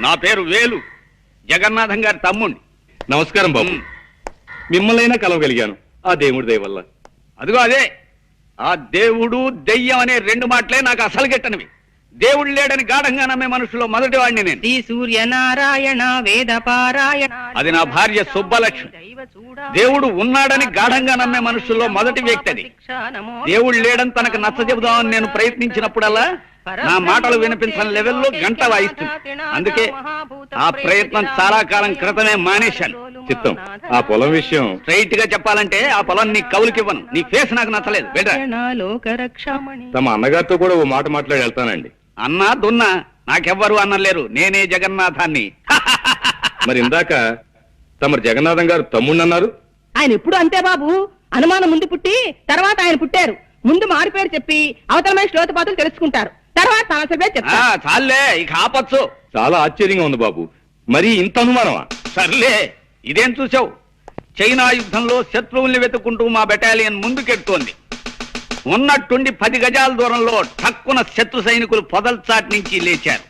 నా పేరు వేలు, జగన్నాథం గారి తమ్ముణ్ణి. నమస్కారం బాబు. మిమ్మల్నైనా కలవగలిగాను ఆ దేవుడి దయ వల్ల. అదిగో అదే, ఆ దేవుడు దెయ్యం అనే రెండు మాటలే నాకు అసలు గిట్టనివి. దేవుడు లేడని గాఢంగా నమ్మే మనుషులో మొదటి వాడిని నేను. శ్రీ సూర్యనారాయణ వేద పారాయణ. అది నా భార్య సుబ్బలక్ష్మి. దేవుడు ఉన్నాడని గాఢంగా నమ్మే మనుషుల్లో మొదటి వ్యక్తి అది. దేవుడు లేడని తనకు నచ్చ చెబుదామని నేను ప్రయత్నించినప్పుడల్లా నా మాటలు వినిపించని లెవెల్లో గంట వాయిస్తుంది. అందుకే ఆ ప్రయత్నం చాలా కాలం క్రితమే మానేశాను. చిత్తం, ఆ పొలం విషయం స్ట్రైట్ గా చెప్పాలంటే ఆ పొలం నీ కౌలుకివ్వను. నీ ఫేస్ నాకు నచ్చలేదు. తమ అన్నగారితో కూడా ఓ మాట మాట్లాడి వెళ్తానండి. అన్నా దున్నా నాకెవ్వరు అన్నలేరు. నేనే జగన్నాథాన్ని. మరి ఇందాక తమరు జగన్నాథం గారు తమ్ముడు అన్నారు. ఆయన ఎప్పుడు అంతే బాబు. అనుమానం ముందు పుట్టి తర్వాత ఆయన పుట్టారు. ముందు మారి పేరు చెప్పి అవతలమైన శ్లోతపాతులు తెలుసుకుంటారు. తర్వాత సమస్య పేరు చెప్తారు. చాలే, ఇక ఆపచ్చు. చాలా ఆశ్చర్యంగా ఉంది బాబు. మరి ఇంత అనుమానమా? సర్లే, ఇదేం చూసావు? చైనా యుద్ధంలో శత్రువుల్ని వెతుక్కుంటూ మా బెటాలియన్ ముందుకెడుతోంది. ఉన్నట్టుండి 10 గజాల దూరంలో ఠక్కున శత్రు సైనికులు పొదల్చాటి నుంచి లేచారు.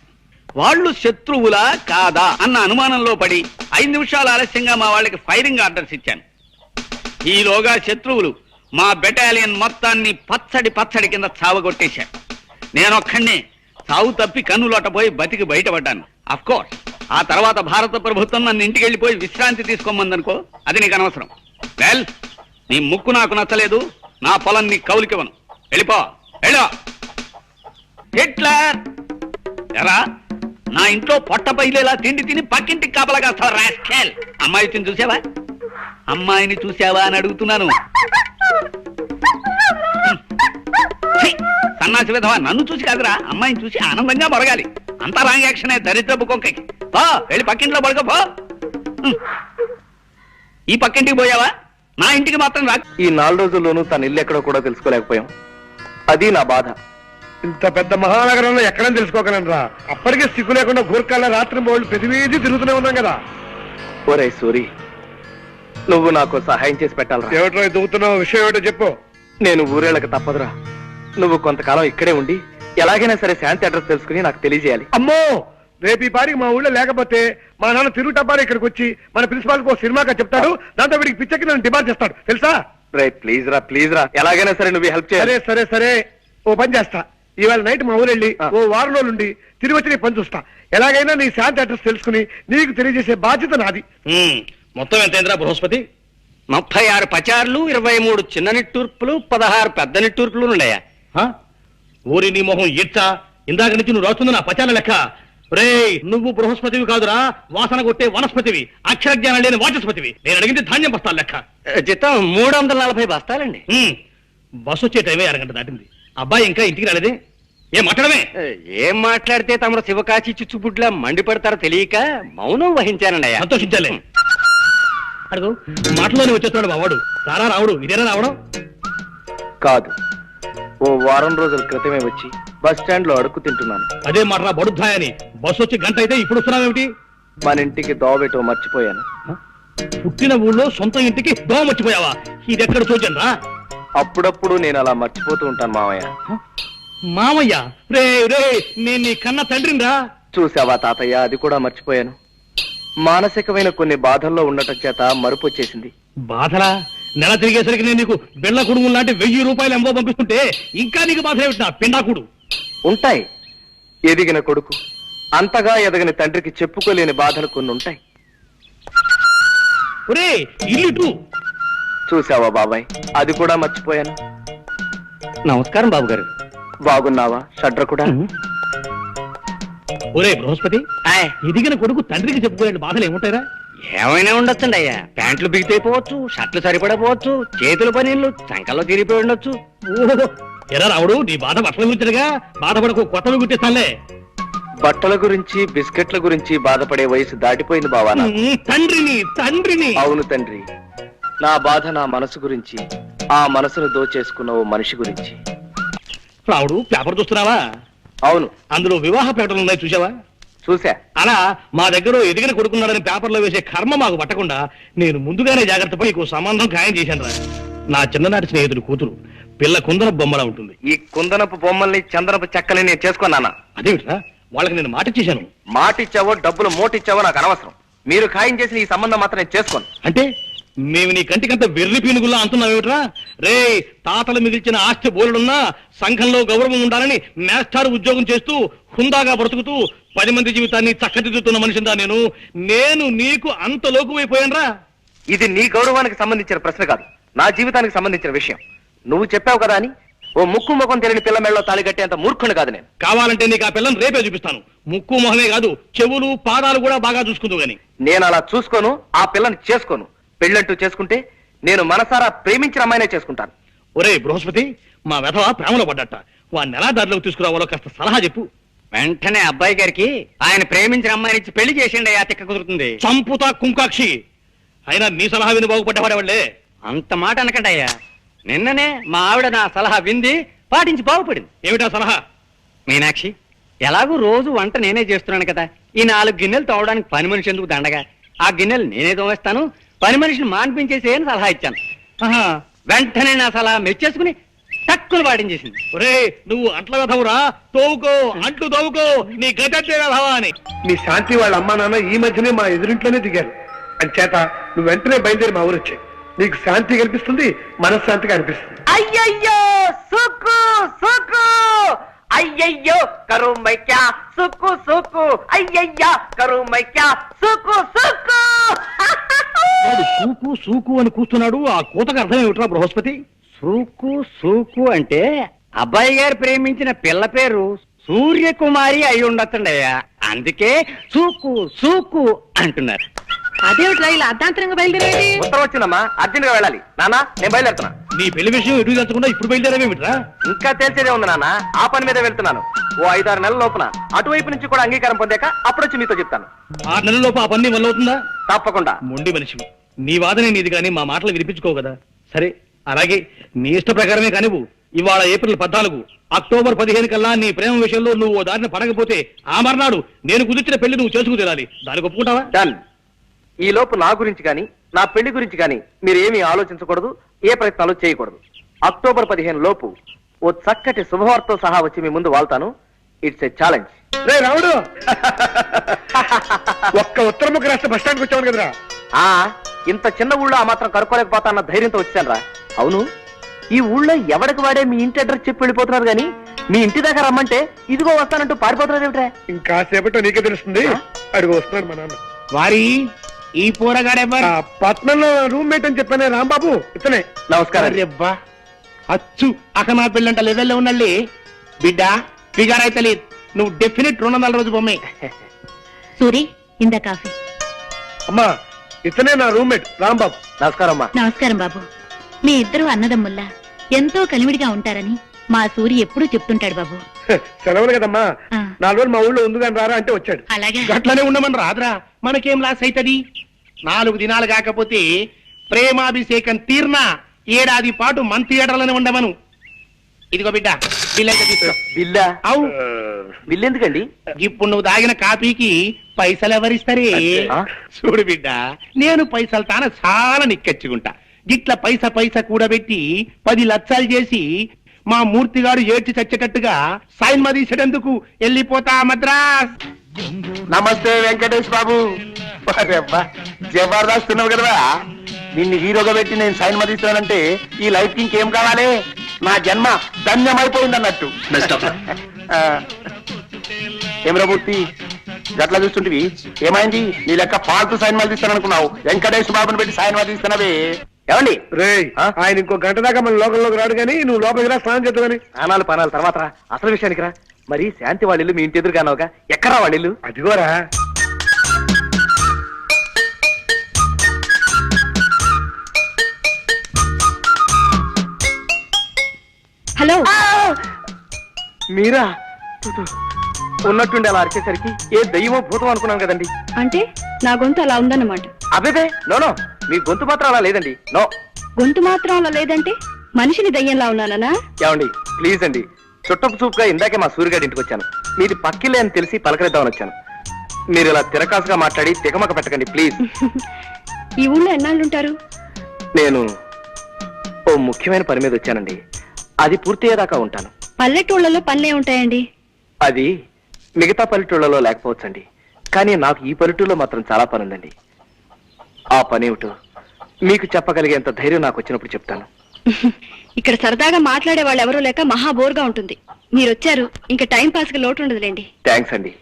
వాళ్ళు శత్రువులా కాదా అన్న అనుమానంలో పడి 5 నిమిషాలు ఆలస్యంగా మా వాళ్ళకి ఫైరింగ్ ఆర్డర్స్ ఇచ్చాను. ఈలోగా శత్రువులు మా బెటాలియన్ మొత్తాన్ని పచ్చడి కింద చావగొట్టేశారు. నేనొక్కడినే చావు తప్పి కన్నులోటపోయి బతికి బయటపడ్డాను. అఫ్కోర్స్ ఆ తర్వాత భారత ప్రభుత్వం నన్ను ఇంటికి వెళ్ళిపోయి విశ్రాంతి తీసుకోమందనుకో, అది నీకు అనవసరం. వెల్, నీ ముక్కు నాకు నచ్చలేదు, నా పొలం నీ కౌలికివ్వను. వెళ్ళిపో, వెళ్ళో. హిట్లర్ ఎరా, నా ఇంట్లో పొట్ట పైలేలా తిండి తిని పక్కింటికి కాపలా కాస్తావా రాస్కెల్? అమ్మాయిని చూసావా? అమ్మాయిని చూసావా అని అడుగుతున్నాను. సన్నాసి విధవా, నన్ను చూసి కాదురా, అమ్మాయిని చూసి ఆనందంగా మొరగాలి. అంతా రాంగ్ యాక్షనే దరిద్రపు కొంకకి. పో, వెళ్ళి పక్కింట్లో పడుకో పో. ఈ పక్కింటికి పోయావా? నా ఇంటికి మాత్రం రా. ఈ 4 రోజుల్లోనూ తన ఇల్లు ఎక్కడో కూడా తెలుసుకోలేకపోయాం. అది నా బాధ. ఇంత పెద్ద మహానగరంలో ఎక్కడని తెలుసుకోగలనరా? అప్పటికే సిగ్గు లేకుండా గూర్ఖాల రాత్రి బోళ్ళు ప్రతి వీధి తిరుగుతూనే ఉన్నాం కదా. ఒరే సూరి, నువ్వు నాకు సహాయం చేసి పెట్టాలరా. ఏమిటో దిగుతున్నావు, విషయం ఏమిటో చెప్పు. నేను ఊరేళ్ళకి తప్పదురా. నువ్వు కొంతకాలం ఇక్కడే ఉండి ఎలాగైనా సరే శాంతి అడ్రస్ తెలుసుకుని నాకు తెలియజేయాలి. అమ్మో, రేపు ఈ పారికి మా ఊళ్ళో లేకపోతే మా నాన్న తిరుగుటబ్బారి ఇక్కడికి వచ్చి మన ప్రిన్సిపాల్ కు సినిమాగా చెప్తాడు. దాంతో వీడికి పిచ్చకి నన్ను డిమాండ్ చేస్తాడు, తెలుసా? రే ప్లీజ్ రా, ఎలాగైనా సరే నువ్వు హెల్ప్ చేయాలి. సరే, ఓ పని చేస్తా. ఇవాళ నైట్ మా ఊరు వెళ్ళి ఓ వారం రోజుల నుండి తిరిగి వచ్చి నీ పని చూస్తా. ఎలాగైనా నీ శాంతి అడ్రస్ తెలుసుకుని నీకు తెలియజేసే బాధ్యత నాది. మొత్తం ఎంతైందిరా బృహస్పతి? 36 పచార్లు, 23 చిన్న నిట్టూర్పులు, 16 పెద్ద నిట్టూర్పులు ఉన్నాయా? ఊరి నీ మొహం ఇచ్చా, ఇందాక నుంచి నువ్వు రాస్తుంది నా పచాల లెక్క. రే, నువ్వు బృహస్పతివి కాదురా, వాసన కొట్టే వనస్పతివి, అక్షర జ్ఞానం లేని వాచస్పతివి. నేను అడిగింది ధాన్యం బస్తాలు లెక్క. జీతం 340 బస్తాలండి. బస్సు వచ్చే టైమే 1 గంట దాటింది. అబ్బాయి ఇంకా ఇంటికి రాలేదే? ఏం మాట్లాడమే? ఏం మాట్లాడితే తమరు శివకాశి చిచ్చుబుడ్లా మండిపడతారో తెలియక మౌనం వహించానండి. సంతోషించాలే. అడుగు, మాటలోనే వచ్చేస్తున్నాడు మా వాడు. రారా రావుడు, ఇదేనా రావడం? కాదు, ఓ వారం రోజుల క్రితమే వచ్చి బస్ స్టాండ్ లో అడుక్కు తింటున్నాను. అదే మాట బడుద్దాయని. బస్సు వచ్చి గంట అయితే ఇప్పుడు వస్తున్నావేమిటి? మన ఇంటికి దోవబెట్టో మర్చిపోయాను. పుట్టిన ఊళ్ళో సొంత ఇంటికి దోవ మర్చిపోయావా? ఇది ఎక్కడ చూచాను రా. అప్పుడప్పుడు నేను అలా మర్చిపోతూ ఉంటాను మామయ్య. మామయ్య? రే, నేను నీ కన్న తండ్రిని రా. చూసావా తాతయ్య, అది కూడా మర్చిపోయాను. మానసికమైన కొన్ని బాధల్లో ఉండటం చేత మరుపు వచ్చేసింది. బాధలా? నెల తిరిగేసరికి నేను నీకు బెళ్ళ కుడుము లాంటి 1000 రూపాయలు ఎంబో పంపిస్తుంటే ఇంకా నీకు బాధ ఏమిటి? పిండాకుడు ఉంటాయి. ఎదిగిన కొడుకు అంతగా ఎదగని తండ్రికి చెప్పుకోలేని బాధలు కొన్ని ఉంటాయి. ఒరే, ఇల్లు చూసావా బాబాయ్, అది కూడా మర్చిపోయాను. నమస్కారం బాబు గారు. బాగున్నావా షడ్ర కూడా? ఒరే బృహస్పతి, ఎదిగిన కొడుకు తండ్రికి చెప్పుకోలేని బాధలు ఏముంటాయిరా? ఏమైనా ఉండొచ్చండి అయ్యా. ప్యాంట్లు బిగితైపోవచ్చు, షర్ట్లు సరిపడపోవచ్చు, చేతుల పనీళ్ళు చంకల్లో తిరిగిపోయి ఉండొచ్చు. ఎరా రావుడు, నీ బాధ బట్టల గురించిగా. బాధపడకు, కొత్తవి గుర్తిస్తానులే. బట్టల గురించి బిస్కెట్ల గురించి బాధపడే వయసు దాటిపోయింది బావా. తండ్రిని. అవును తండ్రి, నా బాధ నా మనసు గురించి, ఆ మనసును దోచేసుకున్న ఓ మనిషి గురించి. రావుడు, పేపర్ చూస్తున్నావా? అవును. అందులో వివాహ ప్రకటనలు ఉన్నాయి, చూసావా? చూసా. అలా మా దగ్గర ఎదిగిన కొడుకున్నాడని పేపర్లో వేసే కర్మ మాకు పట్టకుండా నేను ముందుగానే జాగ్రత్త పడి నీకు సంబంధం ఖాయం చేశాను రా. నా చిన్ననాటి స్నేహితుడు కూతురు, పిల్ల కుందనపు బొమ్మలా ఉంటుంది. ఈ కుందనపు బొమ్మల్ని చందనపు చెక్కల్ని నేను చేసుకున్నానా? అదేమిట్రా, వాళ్ళకి నేను మాట ఇచ్చేశాను. మాటిచ్చావో డబ్బులు మోటిచ్చావో నాకు అనవసరం. మీరు ఖాయం చేసిన ఈ సంబంధం మాత్రం నేను చేసుకోను. అంటే మేము నీ కంటికంత వెర్రి పీనుగుల్లా అంటున్నావేమిట్రా? రే, తాతలు మిగిల్చిన ఆస్తి బోలుడున్నా సంఘంలో గౌరవం ఉండాలని మేస్టార్ ఉద్యోగం చేస్తూ హుందాగా బ్రతుకుతూ 10 మంది జీవితాన్ని చక్కదిద్దుతున్న మనిషిందా నేను నీకు అంత లోకువైపోయానరా? ఇది నీ గౌరవానికి సంబంధించిన ప్రశ్న కాదు, నా జీవితానికి సంబంధించిన విషయం. నువ్వు చెప్పావు కదా అని ఓ ముక్కు ముఖం తెలియని పిల్ల మెళ్ళలో తాళి కట్టేంత మూర్ఖుని కాదు నేను. కావాలంటే నీకు ఆ పిల్లని రేపే చూపిస్తాను. ముక్కు మొహమే కాదు, చెవులు పాదాలు కూడా బాగా చూసుకుంటూ గాని. నేను అలా చూసుకోను, ఆ పిల్లని చేసుకోను. పెళ్ళంటూ చేసుకుంటే నేను మనసారా ప్రేమించిన అమ్మాయినే చేసుకుంటాను. ఒరే బృహస్పతి, మా వెధవ ప్రేమలో పడ్డట. వాడిని ఎలా దారిలోకి తీసుకురావాలో కాస్త సలహా చెప్పు. వెంటనే అబ్బాయి గారికి ఆయన ప్రేమించిన అమ్మాయిని ఇచ్చి పెళ్లి చేసిండి, ఆ తిక్క కుదురుతుంది. చంపుతా కుంకాక్షి. అయినా నీ సలహా విని బాగుపడ్డవాడేవాళ్లే. అంత మాట అనకండి అయ్యా. నిన్ననే మా ఆవిడ నా సలహా వింది, పాటించి బాగుపడింది. ఏమిటా సలహా? మీనాక్షి, ఎలాగూ రోజు వంట నేనే చేస్తున్నాను కదా, ఈ 4 గిన్నెలు తోవడానికి పని మనిషి ఎందుకు దండగా? ఆ గిన్నెలు నేనే తోవేస్తాను, పని మనిషిని మాన్పించేసి అని సలహా ఇచ్చాను. వెంటనే నా సలహా మెచ్చేసుకుని తక్కువ పాటించేసింది. ఒరే, నువ్వు అంట్ల వెధవురా, తోవుకో, అంట్లు తోవుకో, నీ గడ్డే వెధవా అని. మీ శాంతి వాళ్ళ అమ్మా నాన్న ఈ మధ్యనే మా ఎదురింట్లోనే దిగారు. అంచేత నువ్వు వెంటనే బయలుదేరి మా ఊరు వచ్చాయి. నీకు శాంతి కనిపిస్తుంది, మనశ్శాంతిగా అనిపిస్తుంది. అయ్యయ్యో సుక్కు సుక్కు, అయ్యయ్యో కరు మైక్యా సుక్కు సుక్కు, అయ్యయ్యా కరు మైక్యా సుక్కు సుక్కు. వాడు సూకు సూకు అని కూస్తున్నాడు. ఆ కూతకు అర్థం ఏమిట్రా బృహస్పతి? సూకు సూకు అంటే అబ్బాయి గారు ప్రేమించిన పిల్ల పేరు సూర్యకుమారి అయి ఉండొచ్చండయ్యా, అందుకే సూకు సూకు అంటున్నారు. అదేమిట్రా ఇలా అర్ధాంతరంగా బయలుదేరేది? ఉత్తరం వచ్చిందమ్మా, అర్జెంట్ గా వెళ్ళాలి. నాన్న నేను బయలుదేరుతున్నా. నీ పెళ్లి విషయం ఎటు తెచ్చకుండా ఇప్పుడు బయలుదేరేమిట్రా? ఇంకా తేల్చేదే ఉంది నాన్న, ఆ పని మీదే వెళ్తున్నాను. ఓ 5-6 నెలల లోపున అటువైపు నుంచి కూడా అంగీకారం పొందాక అప్పుడొచ్చి మీతో చెప్తాను. 6 నెలల్లోపు ఆ పని వల్ల అవుతుందా? తప్పకుండా. మొండి మనిషివి, నీ వాదనే నీది కానీ మా మాటలు వినిపించుకోవు కదా. సరే, అలాగే నీ ఇష్ట ప్రకారమే కానివ్వు. ఇవాళ ఏప్రిల్ 14, అక్టోబర్ 15 కల్లా నీ ప్రేమ విషయంలో నువ్వు ఓ దారిని పడకపోతే ఆ మర్నాడు నేను కుదిర్చిన పెళ్లి నువ్వు చేసుకు తీరాలి. దానికి ఒప్పుకుంటావా? డన్. ఈ లోపు నా గురించి కానీ నా పెళ్లి గురించి కానీ మీరు ఏమీ ఆలోచించకూడదు, ఏ ప్రయత్నాలు చేయకూడదు. అక్టోబర్ 15 లోపు ఓ చక్కటి శుభవార్తతో సహా వచ్చి మీ ముందు వాళ్తాను. It's a challenge. రే రాముడు, ఒక్క ఉత్తరముఖ రాష్ట్ర బస్ స్టాండ్కి వచ్చాను కదరా. ఆ ఇంత చిన్న ఊళ్ళో ఆ మాత్రం కనుక్కోలేకపోతా అన్న ధైర్యంతో వచ్చాను రా. అవును, ఈ ఊళ్ళో ఎవరికి వాడే మీ ఇంటి అడ్రస్ చెప్పి వెళ్ళిపోతున్నారు గానీ మీ ఇంటి దాకా రమ్మంటే ఇదిగో వస్తానంటూ పారిపోతున్నారు ఏమిట్రా? ఇంకా సేపట్లో నీకే తెలుస్తుంది. అడుగు వస్తున్నాడు మా నాన్న. వారి ఈ పోరగాడెవ్వరు? పట్నంలో రూమ్మేట్ అని చెప్పానే రాంబాబు, ఇతనే. నమస్కారం. అబ్బా, అచ్చు అకనా పెళ్ళంట లెవెల్లో ఉన్నళ్ళి బిడ్డ ఫిగర్ అయితే లేదు. నువ్వు డెఫినెట్ 200 రోజు బొమ్మే. సూరి, ఇందా కాఫీ. అమ్మా, ఇతనే నా రూమ్మేట్ రాంబాబు. నమస్కారం అమ్మా. నమస్కారం బాబు. మీ ఇద్దరు అన్నదమ్ముల్లా ఎంతో కలివిడిగా ఉంటారని మా సూరి ఎప్పుడూ చెప్తుంటాడు బాబు. సెలవులు కదమ్మా, ఆ. 4 రోజులు మా ఊళ్ళో ఉంది కానీ రారా అంటే వచ్చాడు. అలాగే గట్లనే ఉండమని రాదురా, మనకేం లాస్ అవుతుంది? 4 దినాలు కాకపోతే ప్రేమాభిషేకం తీర్నా ఏడాది పాటు మన థియేటర్లోనే ఉండమను. ఇదిగో బిడ్డ, బిల్ అయితే తీసుకో. బిల్లా? అవు, బిల్లు ఎందుకండి? ఇప్పుడు నువ్వు తాగిన కాపీకి పైసలు ఎవరిస్తారే? ఆ? చూడు బిడ్డ, నేను పైసలు తాన చాలా నిక్కచ్చుకుంటా. గిట్ల పైస కూడబెట్టి 10 లక్షలు చేసి మా మూర్తిగాడు ఏడ్చి చచ్చేటట్టుగా సైన్మా తీసేటందుకు వెళ్ళిపోతా మద్రాస్. నమస్తే వెంకటేష్ బాబు. జబర్దస్త్ ఉన్నావు కదా, నిన్ను హీరోగా పెట్టి నేను సైన్ మదిస్తానంటే ఈ లైఫ్ కి ఇంకేం కావాలి? నా జన్మ ధన్యమైపోయింది అన్నట్టు. ఏమరామూర్తి, గట్లా చూస్తుంటివి, ఏమైంది? నీ లెక్క ఫాల్తు సైన్ మదిస్తాననుకున్నావు, వెంకటేష్ బాబుని పెట్టి సైన్ మదిస్తున్నావే. ఏమండి? రే, ఆ? ఆయన ఇంకో గంట దాకా మన లోకంలోకి రాడు కానీ నువ్వు లోపలికి రా, స్నానం చేద్దామని. పనాలు తర్వాత రా. అసలు విషయానికి రా. మరి శాంతి వాళ్ళ ఇల్లు మీ ఇంటి ఎదురుగానవుగా, ఎక్కడా వాళ్ళ ఇల్లు? అదిగోరా. హలో, మీరా? ఉన్నట్టుండి అలా అరిచేసరికి ఏ దయ్యమో భూతం అనుకున్నాను కదండి. అంటే నా గొంతు అలా ఉందన్నమాట. అబేబే, నో, మీ గొంతు మాత్రం అలా లేదండి. నో. గొంతు మాత్రం అలా లేదంటే మనిషిని దయ్యంలా ఉన్నానా? ఏమండి, ప్లీజ్ అండి. చుట్టపు చూపుగా ఇందాకే మా సూర్యగాడి ఇంటికి వచ్చాను. మీది పక్కిలే అని తెలిసి పలకరిద్దామని వచ్చాను. మీరు ఇలా తిరకాసుగా మాట్లాడి తికమక పెట్టకండి ప్లీజ్. ఈ ఊళ్ళో ఎన్నాళ్ళుంటారు? నేను ఓ ముఖ్యమైన పని మీద వచ్చానండి. అది పూర్తయ్యేదాకా ఉంటాను. పల్లెటూళ్ళలో పనులే ఉంటాయండి. అది మిగతా పల్లెటూళ్ళలో లేకపోవచ్చండి, కానీ నాకు ఈ పల్లెటూళ్ళలో మాత్రం చాలా పని ఉందండి. ఆ పని ఏమిటో మీకు చెప్పగలిగేంత ధైర్యం నాకు వచ్చినప్పుడు చెప్తాను. ఇక్కడ సరదాగా మాట్లాడే వాళ్ళు ఎవరూ లేక మహా బోర్గా ఉంటుంది. మీరు వచ్చారు, ఇంకా టైం పాస్ కి లోటు ఉండదులేండి. థ్యాంక్స్ అండి.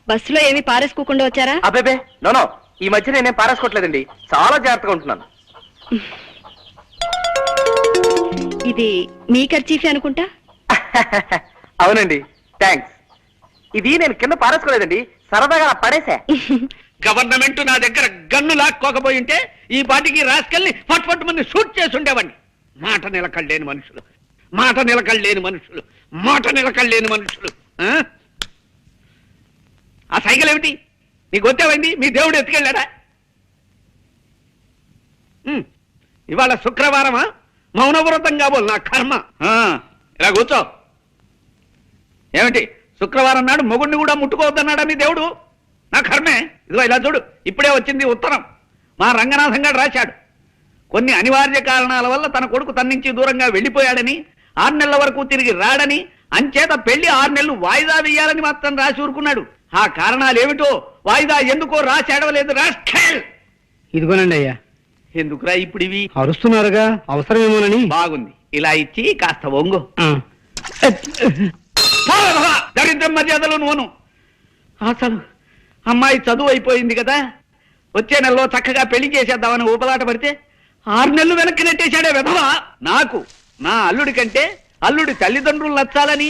బస్సులో ఏమీ పారేసుకోకుండా వచ్చారా? అబ్బేబే నో, ఈ మధ్య నేనేం పారేసుకోవట్లేదండి, చాలా జాగ్రత్తగా ఉంటున్నాను. ఇది మీ ఖర్చీఫే అనుకుంటా. అవునండి, థ్యాంక్స్. ఇది నేను కింద పారేసుకోలేదండి, సరదాగా పడేసా. గవర్నమెంట్ నా దగ్గర గన్ను లాక్కోకపోయి ఉంటే ఈ పాటికి రాసుకెళ్ళి ఫట్ మంది షూట్ చేసి ఉండేవాడిని. మాట నిలకడలేని మనుషులు, మాట నిలకడలేని మనుషులు, మాట నిలకడలేని మనుషులు. ఆ సైకిల్ ఏమిటి నీకు వచ్చేవైంది? మీ దేవుడు ఎత్తుకెళ్ళాడా? ఇవాళ శుక్రవారమా? మౌనవ్రతం కాబోలు నా కర్మ. ఇలా కూర్చో. ఏమిటి శుక్రవారం నాడు మొగుడిని కూడా ముట్టుకోవద్దన్నాడా మీ దేవుడు? నా కర్మే. ఇదిగో ఇలా చూడు, ఇప్పుడే వచ్చింది ఉత్తరం. మా రంగనాథం గారు రాశాడు. కొన్ని అనివార్య కారణాల వల్ల తన కొడుకు తన నుంచి దూరంగా వెళ్లిపోయాడని, 6 నెలల వరకు తిరిగి రాడని, అంచేత పెళ్లి 6 నెలలు వాయిదా వేయాలని మాత్రం రాసి ఊరుకున్నాడు. ఆ కారణాలు ఏమిటో, వాయిదా ఎందుకో రాసి అడవలేదు. రాష్ట్రేల్ ఇదిగోనండి అయ్యా. ఎందుకురా ఇప్పుడు ఇవి? అరుస్తున్నారుగా, అవసరమేమోనని. బాగుంది, ఇలా ఇచ్చి కాస్త ఒంగు. దరిద్రం మర్యాదలు నువ్వును. అసలు అమ్మాయి చదువు అయిపోయింది కదా, వచ్చే నెలలో చక్కగా పెళ్లి చేసేద్దామని ఊపలాట పడితే 6 నెలలు వెనక్కి నెట్టేశాడే విధవా. నాకు నా అల్లుడి కంటే అల్లుడి తల్లిదండ్రులు నచ్చాలని,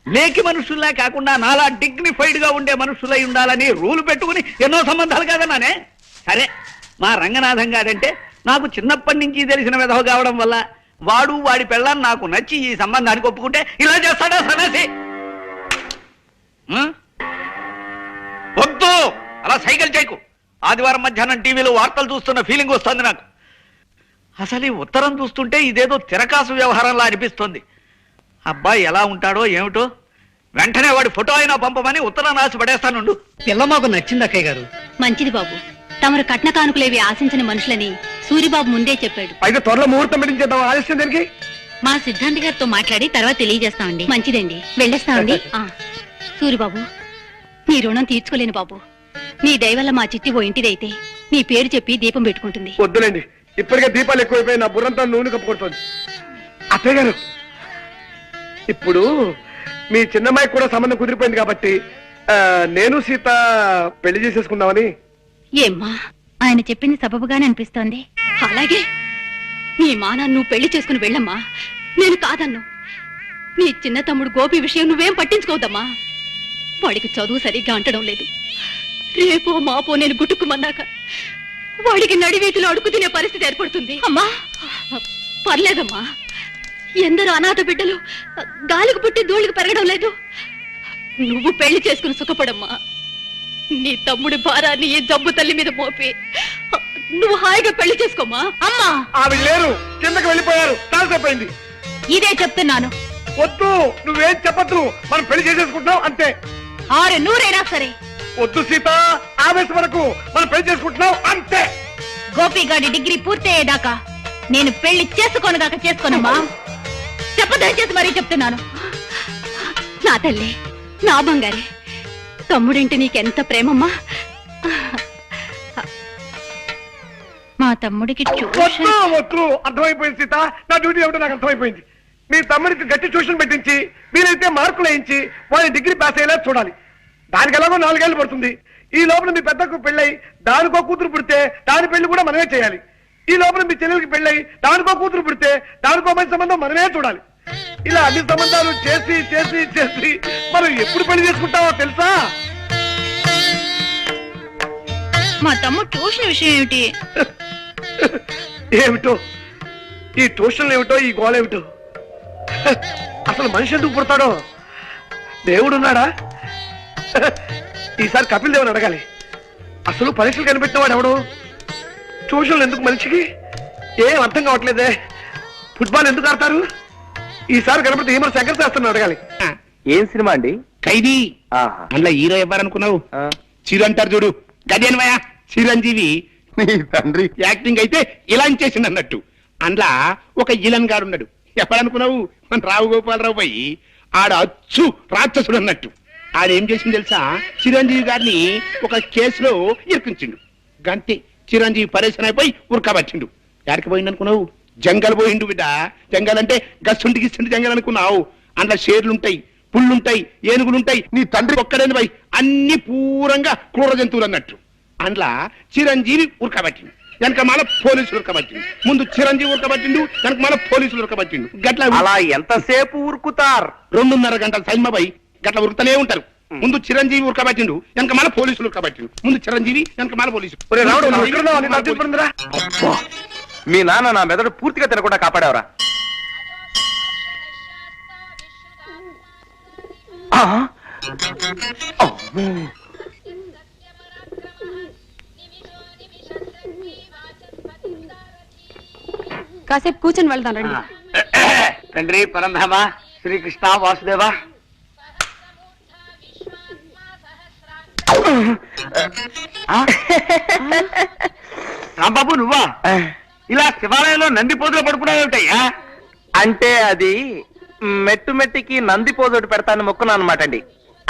లేకి మనుషుల్లా కాకుండా నాలా డిగ్నిఫైడ్ గా ఉండే మనుషులై ఉండాలని రూలు పెట్టుకుని ఎన్నో సంబంధాలు కాదన్నానే. సరే, మా రంగనాథం గారంటే నాకు చిన్నప్పటి నుంచి తెలిసిన విధవ కావడం వల్ల వాడు వాడి పెళ్ళాన్ని నాకు నచ్చి ఈ సంబంధానికి ఒప్పుకుంటే ఇలా చేస్తాడా సన్నాసి? వద్దు, అలా సైకిల్ చేయకు. ఆదివారం మధ్యాహ్నం టీవీలో వార్తలు చూస్తున్న ఫీలింగ్ వస్తుంది నాకు. అసలు ఈ ఉత్తరం చూస్తుంటే ఇదేదో తిరకాసు వ్యవహారంలా అనిపిస్తుంది. అబ్బాయి ఎలా ఉంటాడో ఏమిటో, వెంటనే వాడి ఫోటో అయినా పంపమని ఉత్తరం రాసి పడేస్తానుండు. పిల్ల మాకు నచ్చింది అక్కయ్య గారు. మంచిది బాబు, తమరు కట్న కానుకలేవి ఆశించిన మనుషులని సూరిబాబు ముందే చెప్పాడు. అయితే త్వరలో ముహూర్తం పెట్టించేద్దాం, ఆలస్యం దానికి. మా సిద్ధాంతి గారితో మాట్లాడి తర్వాత తెలియజేస్తామండి. మంచిదండి, వెళ్ళేస్తామండి. సూరిబాబు, నీ రుణం తీర్చుకోలేను బాబు. నీ దయవల్ల మా చిట్టి ఓ ఇంటిదైతే నీ పేరు చెప్పి దీపం పెట్టుకుంటుంది. వద్దులేండి, ఇప్పటికే దీపాలు ఎక్కువైపోయి నా బుర్రంతా నూనె కప్పుకొడుతుంది. అత్తయ్య గారు, ఇప్పుడు మీ చిన్నమ్మాయికి కూడా సంబంధం కుదిరిపోయింది కాబట్టి నేను సీత పెళ్లి చేసేసుకుందామని. ఏమ్మా, ఆయన చెప్పింది సబబుగానే అనిపిస్తోంది. అలాగే నీ మానాన్ని నువ్వు పెళ్లి చేసుకుని వెళ్ళమ్మా, నేను కాదన్ను. నీ చిన్న తమ్ముడు గోపి విషయం నువ్వేం పట్టించుకోవద్దమ్మా. వాడికి చదువు సరిగ్గా అంటడం లేదు. రేపో మాపో నేను గుట్టుకుమన్నాక వాడికి నడివీధిలో అడుగు తినే పరిస్థితి ఏర్పడుతుంది. అమ్మా పర్లేదమ్మా, ఎందరో అనాథ బిడ్డలు గాలికి పుట్టి ధూళికి పెరగడం లేదు. నువ్వు పెళ్లి చేసుకుని సుఖపడమ్మా. నీ తమ్ముడి భారాన్ని ఈ జబ్బు తల్లి మీద మోపి నువ్వు హాయిగా పెళ్లి చేసుకోమా. అమ్మా, ఆవిడ లేరు, కిందకి వెళ్ళిపోయారు, తాల్సైపోయింది. ఇదే చెప్తున్నాను. వద్దు, నువ్వేం చెప్పద్దు, మనం పెళ్లి చేసేసుకుంటున్నాం అంతే. 6 నూరైనా సరే. వద్దు సీత, ఆవేశం వరకు మనం పెళ్లి చేసుకుంటున్నాం అంతే. గోపిగాడి డిగ్రీ పూర్తయ్యేదాకా నేను పెళ్లి చేసుకోనుగాక చేసుకోనమ్మా. చెప్పదయచేసి మరీ చెప్తున్నాను. నా తల్లి, నా బంగారే, తమ్ముడింటి నీకెంత ప్రేమమ్మా. మా తమ్ముడికి వద్దు వద్దు, అర్థమైపోయింది సీత, నా డ్యూటీ ఏమిటో నాకు అర్థమైపోయింది. మీ తమ్ముడికి గట్టి ట్యూషన్ పెట్టించి మీరైతే మార్కులు వేయించి వాడి డిగ్రీ పాస్ అయ్యేలా చూడాలి. దానికి ఎలాగో 4 ఏళ్ళు పడుతుంది. ఈ లోపల మీ పెద్దకు పెళ్ళై దానికో కూతురు పుడితే దాని పెళ్లి కూడా మనమే చేయాలి. ఈ లోపల మీ చెల్లెలకి పెళ్ళై దానికో కూతురు పుడితే దానికో మంచి సంబంధం మనమే చూడాలి. ఇలా అన్ని సంబంధాలు చేసి చేసి చేసి మనం ఎప్పుడు పెళ్లి చేసుకుంటామో తెలుసా? మా తమ్ముడు ట్యూషన్ విషయం ఏమిటి? ఏమిటో ఈ ట్యూషన్లు ఏమిటో, ఈ గోళ ఏమిటో. అసలు మనిషి ఎందుకు పుడతాడో? దేవుడున్నాడా? ఈసారి కపిల్ దేవుని అడగాలి. అసలు పరీక్షలు కనిపెట్టిన వాడు ఎవడు? ట్యూషన్లు ఎందుకు మనిషికి? ఏం అర్థం కావట్లేదే. ఫుట్బాల్ ఎందుకు ఆడతారు? ఈసారి కనపడితే ఏమో శంకర్ శాస్త్రం అడగాలి. ఏం సినిమా అండి? ఖైదీ. ఆహా. అందులో హీరో ఎవరనుకున్నావు? చిరు అంటారు చూడు, గదేనవయా చిరంజీవి. తండ్రి యాక్టింగ్ అయితే ఇలా చేసింది అన్నట్టు. అందులో ఒక ఇలన్ గారు ఉన్నాడు. ఎప్పుడనుకున్నావు? మన రావు గోపాలరావు పోయి ఆడ అచ్చు రాక్షసుడు అన్నట్టు. ఆడేం చేసింది తెలుసా, చిరంజీవి గారిని ఒక కేసులో ఇరికించిండు. గంతే, చిరంజీవి పరేషన్ అయిపోయి ఉరకబట్టిండు. ఎక్కడికి పోయిండు అనుకున్నావు? జంగల్ పోయిండు బిడ్డ. జంగల్ అంటే గస్సుంటికి ఇస్తుంటే జంగల్ అనుకున్నావు? అందులో షేర్లుంటాయి, పుళ్ళుంటాయి, ఏనుగులుంటాయి. నీ తండ్రి ఒక్కడేని పోయి అన్ని పూరంగా క్రూర జంతువులు అన్నట్టు. అందులో చిరంజీవి ఉరకబట్టిండు, వెనక మళ్ళీ పోలీసులు ఉరకబట్టిండు. ముందు చిరంజీవి ఉరకబట్టిండు, వెనక మళ్ళీ పోలీసులు ఉరకబట్టిండు. గట్ల అలా ఎంతసేపు ఊరుకుతారు? 2.5 గంటల సైన్మపై గట్ల ఉరుకుతూనే ఉంటారు. ముందు చిరంజీవి ఉరకబట్టిండు, వెనక మళ్ళీ పోలీసులు ఉరకబట్టిండు. ముందు చిరంజీవి, వెనక మళ్ళీ పోలీసులు. ఒరే రాముడు, నువ్వు ఇక్కడ ఉన్నావా? నీకు అర్థం పడిందిరా? అబ్బా, మీ నాన్న నా మెదడు పూర్తిగా తినకుండా కాపాడేవరా? కాసేపు కూర్చొని వెళ్దాం రండి. తండ్రి పరంధామ శ్రీకృష్ణ వాసుదేవ. రాంబాబు నువ్వా? ఇలా శివాలయంలో నంది పోతులు పడుకున్నావుటయ్యా? అంటే అది మెట్టు మెట్టికి నంది పోజోటి పెడతాను మొక్కున్నా అనమాట అండి.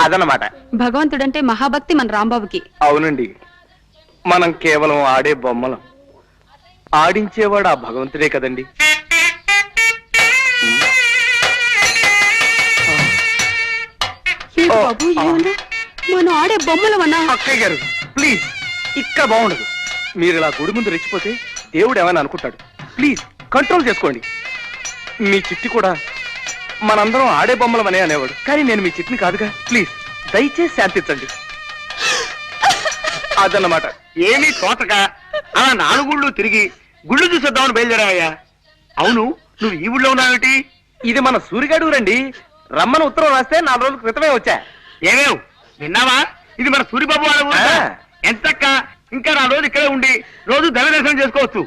అదనమాట. భగవంతుడంటే మహాభక్తి మన రాంబాబుకి. అవునండి, మనం కేవలం ఆడే బొమ్మలం. ఆడించేవాడు ఆ భగవంతుడే కదండి. బాబు ఏమన్నా? మనం ఆడే బొమ్మలమన్నా? అక్కయ్య గారు ప్లీజ్, ఇక్కడ బాగుండదు. మీరు ఇలా గుడి ముందు రెచ్చిపోతే దేవుడు ఏమైనా అనుకుంటాడు. ప్లీజ్ కంట్రోల్ చేసుకోండి. మీ చిట్టి కూడా మనందరం ఆడే బొమ్మలం అనే అనేవాడు, కానీ నేను మీ చిట్టిని కాదుగా. ప్లీజ్ దయచేసి శాంతించండి. అదన్నమాట. ఏమీ తోటక ఆ 4 గుళ్ళు తిరిగి గుళ్ళు చూసేద్దామని బయలుదేరావయ్యా. అవును, నువ్వు ఈ ఊళ్ళో ఉన్నావేటి? ఇది మన సూరిగాడు రండి. రమ్మని ఉత్తరం రాస్తే 4 రోజుల క్రితమే వచ్చా. ఏమేవ్ విన్నావా? ఇది మన సూరిబాబు వాళ్ళ ఊరు. ఆ. ఎంతక్క ఇంకా 4 రోజులు ఇక్కడే ఉండి రోజు దైవ దర్శనం చేసుకోవచ్చు.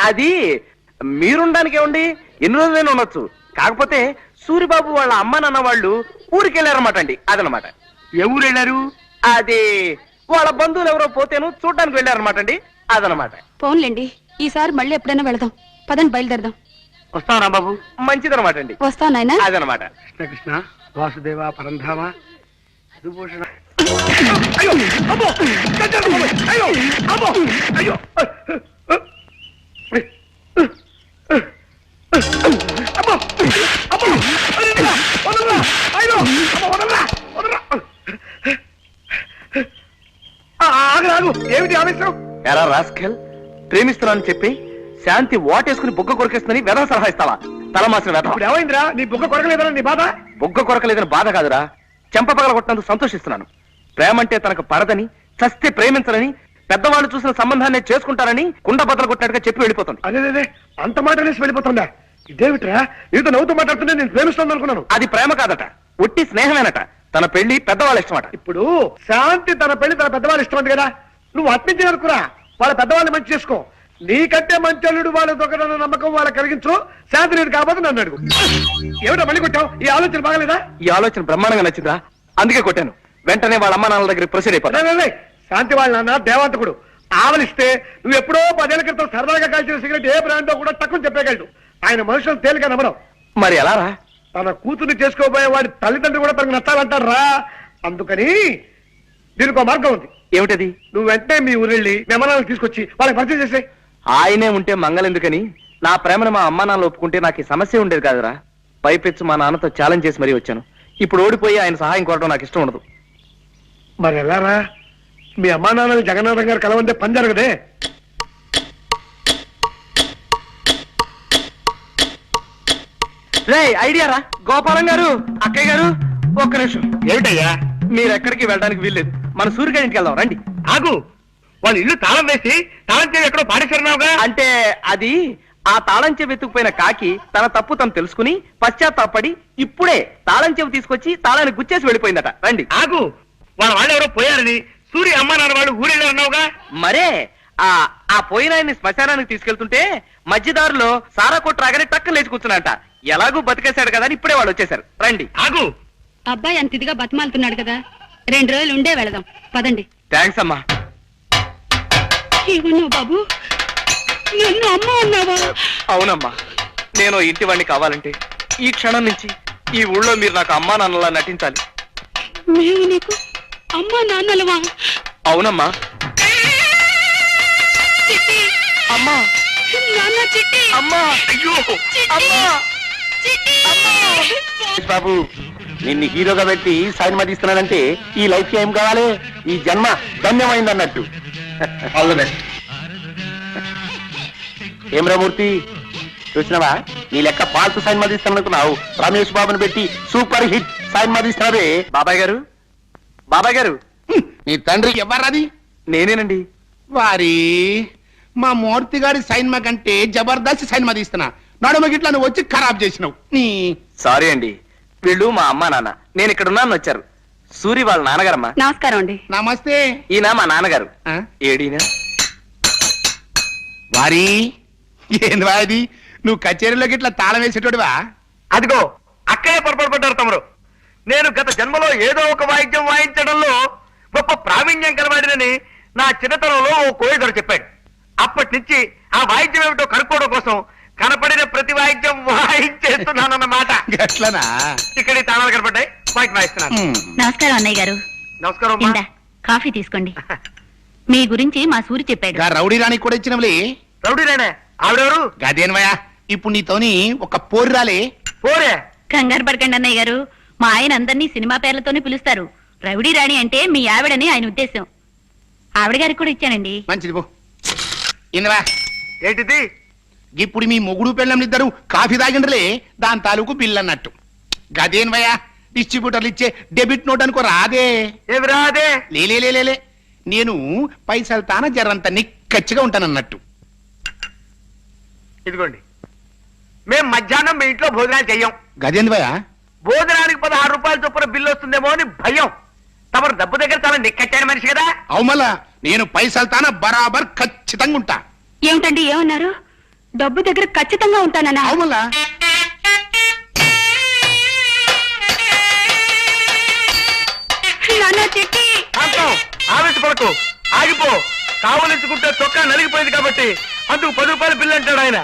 అది మీరుండడానికి ఏమండి, ఎన్ని రోజులైనా ఉండొచ్చు. కాకపోతే సూరిబాబు వాళ్ళ అమ్మ నాన్న వాళ్ళు ఊరికి వెళ్ళారన్నమాట అండి. అదనమాట. ఏ ఊరు వెళ్ళారు? అది వాళ్ళ బంధువులు ఎవరో పోతేను చూడడానికి వెళ్ళారన్నమాట అండి. అదనమాట. పోన్లేండి, ఈసారి మళ్ళీ ఎప్పుడైనా వెళదాం. పదండి బయలుదేరదాం. వస్తాం రాంబాబు. మంచిదనమాట అండి. వస్తాను నాయనా. అదనమాట. కృష్ణ వాసుదేవ పరంధామ విభూషణ. అయ్యో అమ్మో, అయ్యో అమ్మో, అయ్యో అమ్మో, అమ్మో, వదలరా, అయ్యో అమ్మో, వదలరా, వదలరా. ఆగరాదు, ఏమిటి ఆవేశం? ఎరా రాస్కెల్, ప్రేమిస్తున్నానని చెప్పి శాంతి వాటేసుకుని బొగ్గ కొరకేస్తుందని వెధవ సలహా ఇస్తావా? తలమాసిన వెధవ. ఇప్పుడు ఏమైందిరా? నీ బుగ్గ కొరకలేదరా నీ బాధ? బొగ్గ కొరకలేదని బాధ కాదురా, చెంప పగలగొట్టినందుకు సంతోషిస్తున్నాను. ప్రేమంటే తనకు పడదని, చస్తే ప్రేమించాలని, పెద్దవాళ్ళు చూసిన సంబంధాన్ని చేసుకుంటారని కుండ బద్దలు కొట్టినట్టుగా చెప్పి వెళ్ళిపోతుంది. అదే అంత మాట అనేసి వెళ్ళిపోతుందా? ఇదేమిట్రా, నీతో నవ్వుతూ మాట్లాడుతుంటే నేను ప్రేమిస్తాను అనుకున్నాను. అది ప్రేమ కాదట, ఒట్టి స్నేహమేనట. తన పెళ్లి పెద్దవాళ్ళ ఇష్టమట. ఇప్పుడు శాంతి తన పెళ్లి తన పెద్దవాళ్ళు ఇష్టం కదా, నువ్వు అట్నుంచి అనుకురా. వాళ్ళ పెద్దవాళ్ళని మంచి చేసుకో. నీకంటే మంచి అల్లుడు వాళ్ళ దొంగదన్న నమ్మకం వాళ్ళకి కలిగించు. శాంతి నేను కాకపోతే నన్ను అడుగు. ఏమిటో మళ్ళీ కొట్టావు? ఈ ఆలోచన బాగలేదా? ఈ ఆలోచన బ్రహ్మాండంగా నచ్చిందా? అందుకే కొట్టాను. వెంటనే వాళ్ళ అమ్మ నాన్నల దగ్గర ప్రొసీడ్ అయిపోతా. శాంతి వాళ్ళ నాన్న దేవాంతకుడు. ఆవలిస్తే నువ్వు ఎప్పుడో 10 ఏళ్ల క్రితం సరదాగా కాల్చిన సిగరెట్ ఏ బ్రాండో కూడా తక్కువ చెప్పగలడు. ఆయన మనుషులను తేలిక నమ్మడం. మరి ఎలా రా? తన కూతుర్ని చేసుకోబోయే వాడి తల్లిదండ్రులు కూడా తనకు నచ్చాలంటారా? అందుకని దీనికి ఒక మార్గం ఉంది. ఏమిటది? నువ్వు వెంటనే మీ ఊరెళ్ళి మెమనాలను తీసుకొచ్చి వాళ్ళకి పరిచయం చేసే. ఆయనే ఉంటే మంగళెందుకని నా ప్రేమను మా అమ్మ నాన్న ఒప్పుకుంటే నాకు ఈ సమస్య ఉండేది కాదురా. పైపెచ్చు మా నాన్నతో ఛాలెంజ్ చేసి మరీ వచ్చాను. ఇప్పుడు ఓడిపోయి ఆయన సహాయం కోరడం నాకు ఇష్టం ఉండదు. మరి ఎలారా? మీ అమ్మా నాన్నని జగన్నాథం గారు కలవంటే పని జరగదే. రే ఐడియా రా. గోపాలం గారు, అక్కయ్య గారు, ఒక్క నిమిషం. ఏమిటయ్యా? మీరు ఎక్కడికి వెళ్ళడానికి వీల్లేదు. మన సూర్యగారి ఇంటికి వెళ్దాం రండి. ఆగు, వాళ్ళ ఇల్లు తాళం వేసి తాళం చేసి ఎక్కడో పాడేశారున్నావుగా. అంటే అది ఆ తాళం చెవి ఎత్తుకుపోయిన కాకి తన తప్పు తను తెలుసుకుని పశ్చాత్తాపడి ఇప్పుడే తాళం చెవి తీసుకొచ్చి తాళాన్ని గుచ్చేసి వెళ్ళిపోయిందట. రండి. ఆగు, వాళ్ళు ఎవరో పోయారని సూర్య అమ్మ నాన్న వాళ్ళు ఊరెళ్ళారన్నావుగా. మరే ఆ పోయిన ఆయన్ని శ్మశానానికి తీసుకెళ్తుంటే మధ్యదారులో సారా కొట్టు రాగానే టక్కన లేచి కూర్చున్నాంట. ఎలాగూ బతికేశాడు కదా అని ఇప్పుడే వాళ్ళు వచ్చేసారు. రండి. ఆగు, అబ్బాయి అంత ఇదిగా బతిమాలుతున్నాడు కదా, 2 రోజులు ఉండే వెళదాం. పదండి. థ్యాంక్స్ అమ్మా. ఏమన్నావు బాబు? నన్ను అమ్మ అన్నావా? అవునమ్మా, నేను ఇంటి వాడిని కావాలంటే ఈ క్షణం నుంచి ఈ ఊళ్ళో మీరు నాకు అమ్మా నాన్నలా నటించాలి. మేము నీకు అమ్మా నాన్నలవా? అవునమ్మా. చిట్టి, అమ్మా. నాన్న చిట్టి, అమ్మా. అయ్యో. అమ్మా. బాబు, నిన్ను హీరోగా పెట్టి సినిమా తీస్తున్నానంటే ఈ లైఫ్ ఏం కావాలి? ఈ జన్మ ధన్యమైంది అన్నట్టు. All the best. ఏం రామూర్తి, చూసినావా? నీ లెక్క పాల్తు సినిమా తీస్తాననుకున్నావు, రమేష్ బాబుని పెట్టి సూపర్ హిట్ సినిమా తీస్తున్నావే. బాబాయ్ గారు, బాబాయ్ గారు, నీ తండ్రి ఎవర్రాది? నేనేనండి. వారి మా మూర్తి గారి సైన్మా కంటే జబర్దస్త్ సైన్మా తీస్తున్నా, నడుమ గిట్ల నువ్వు వచ్చి ఖరాబ్ చేసినావు. నీ సారీ అండి, వీళ్ళు మా అమ్మా నాన్న, నేను ఇక్కడ ఉన్నాను వచ్చారు. సూరి వాళ్ళ నాన్నగారమ్మా. నమస్కారం అండి. నమస్తే. ఈయన మా నాన్నగారు. ఆ? ఏడీనా? వారి ఏందివా ఇది? నువ్వు కచేరీలోకి ఇట్లా తాళం వేసేటోడివా? అదిగో అక్కడే పొరపాటు పడ్డారు తమరు. నేను గత జన్మలో ఏదో ఒక వాయిద్యం వాయించడంలో గొప్ప ప్రావీణ్యం కలవాడినని నా చిన్నతనంలో ఓ కోయిదరు చెప్పాడు. అప్పటి నుంచి ఆ వాయిద్యం ఏమిటో కనుక్కోవడం కోసం కనపడిన ప్రతి వాయిద్యం వాయించేస్తున్నానన్నమాట. గట్లనా? ఇక్కడ ఈ తాళాలు కనపడ్డాయి, వాయిద్యం వాయిస్తున్నాను. నమస్కారం అన్నయ్య గారు. నమస్కారం అమ్మా. ఇందా కాఫీ తీసుకోండి. మీ గురించి మా సూరి చెప్పాడు. గా రౌడీ రాణి కూడా ఇచ్చినవులే. రౌడీ రానే ఆవిడెవరు? గదేన్వయా, ఇప్పుడు నీతోని ఒక పోరు రాలే. పోరే. కంగారు పడకండి అన్నయ్య గారు, మా ఆయన అందరినీ సినిమా పేర్లతోనే పిలుస్తారు. రౌడీ రాణి అంటే మీ ఆవిడని ఆయన ఉద్దేశం. ఆవిడ గారికి కూడా ఇచ్చానండి. మంచిది పో. ఇందవా, ఏంటిది? ఇప్పుడు మీ మొగుడు పెళ్ళంనిద్దరు కాఫీ తాగిండ్రలే, దాని తాలూకు బిల్ అన్నట్టు. గదేన్వయా, డిస్ట్రిబ్యూటర్లు ఇచ్చే డెబిట్ నోట్ అనుకో రాదే. ఏమి రాదే? లేలే, నేను పైసలు తాన జరంత నిక్కచ్చిగా ఉంటానన్నట్టు. ఇదిగోండి, మేం మధ్యాహ్నం మీ ఇంట్లో భోజనాలు చెయ్యం. గదేంద్వయా, భోజనానికి 16 రూపాయల చొప్పున బిల్లు వస్తుందేమో అని భయం. తమరు డబ్బు దగ్గర చాలా నిక్కచ్చాడు మనిషి కదా. అవుమలా నేను పైసలు తాన బరాబర్ ఖచ్చితంగా ఉంటా. ఏమిటండి ఏమన్నారు? డబ్బు దగ్గర ఖచ్చితంగా ఉంటానన్నా? అవుమలా నాన్న చిట్టి, శాంతం, ఆవేశపడకు, ఆగిపో. కావలించుకుంటే చొక్కా నలిగిపోయింది కాబట్టి అందుకు 10 రూపాయల బిల్లు అంటాడు ఆయన.